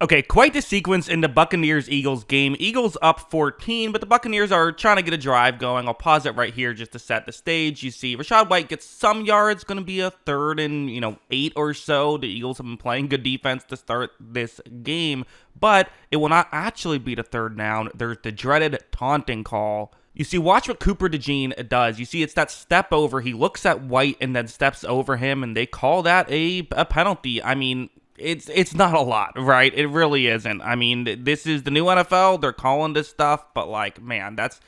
Okay, quite the sequence in the Buccaneers-Eagles game. Eagles up 14, but the Buccaneers are trying to get a drive going. I'll pause it right here just to set the stage. You see Rachaad White gets some yards, going to be a 3rd and 8 or so. The Eagles have been playing good defense to start this game, but it will not actually be the 3rd down. There's the dreaded taunting call. You see, watch what Cooper DeJean does. You see, it's that step over. He looks at White and then steps over him, and they call that a penalty. I mean, it's not a lot, right? It really isn't. I mean, this is the new NFL. They're calling this stuff, but like, man, that's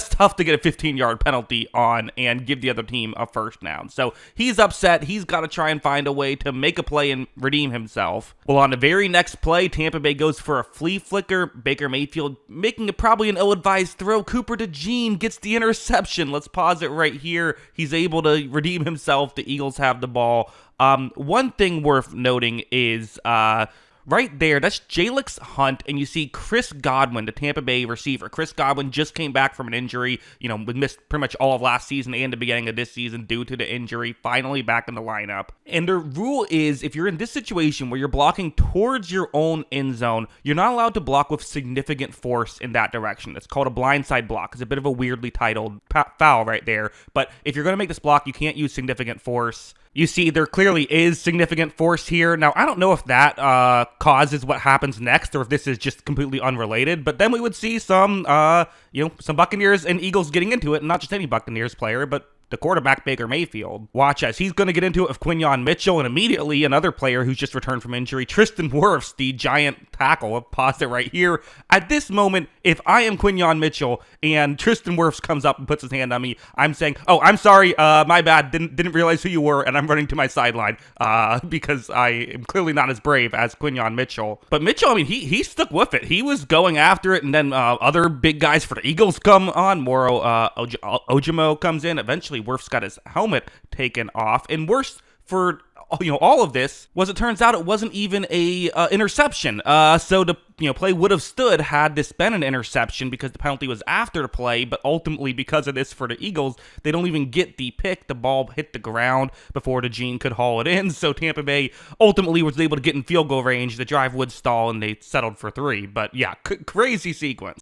tough to get a 15-yard penalty on and give the other team a 1st down. So he's upset. He's got to try and find a way to make a play and redeem himself. Well, on the very next play, Tampa Bay goes for a flea flicker. Baker Mayfield making it probably an ill-advised throw. Cooper DeJean gets the interception. Let's pause it right here. He's able to redeem himself. The Eagles have the ball. One thing worth noting is right there, that's Jalix Hunt, and you see Chris Godwin, the Tampa Bay receiver. Chris Godwin just came back from an injury, missed pretty much all of last season and the beginning of this season due to the injury, finally back in the lineup. And the rule is, if you're in this situation where you're blocking towards your own end zone, you're not allowed to block with significant force in that direction. It's called a blindside block. It's a bit of a weirdly titled foul right there, but if you're going to make this block, you can't use significant force. You see, there clearly is significant force here. Now, I don't know if that causes what happens next, or if this is just completely unrelated. But then we would see some Buccaneers and Eagles getting into it, and not just any Buccaneers player, but the quarterback, Baker Mayfield. Watch as he's going to get into it with Quinyon Mitchell, and immediately another player who's just returned from injury, Tristan Wirfs, the giant tackle. I'll pause it right here. At this moment, if I am Quinyon Mitchell and Tristan Wirfs comes up and puts his hand on me, I'm saying, "Oh, I'm sorry, my bad. Didn't realize who you were," and I'm running to my sideline because I am clearly not as brave as Quinyon Mitchell. But Mitchell, I mean, he stuck with it. He was going after it, and then other big guys for the Eagles come on. Moro Ojimo comes in. Eventually, Wirfs got his helmet taken off, and worse for all of this was, it turns out it wasn't even a interception. So the play would have stood had this been an interception, because the penalty was after the play. But ultimately, because of this for the Eagles, they don't even get the pick. The ball hit the ground before DeJean could haul it in. So Tampa Bay ultimately was able to get in field goal range. The drive would stall, and they settled for 3. But yeah, crazy sequence.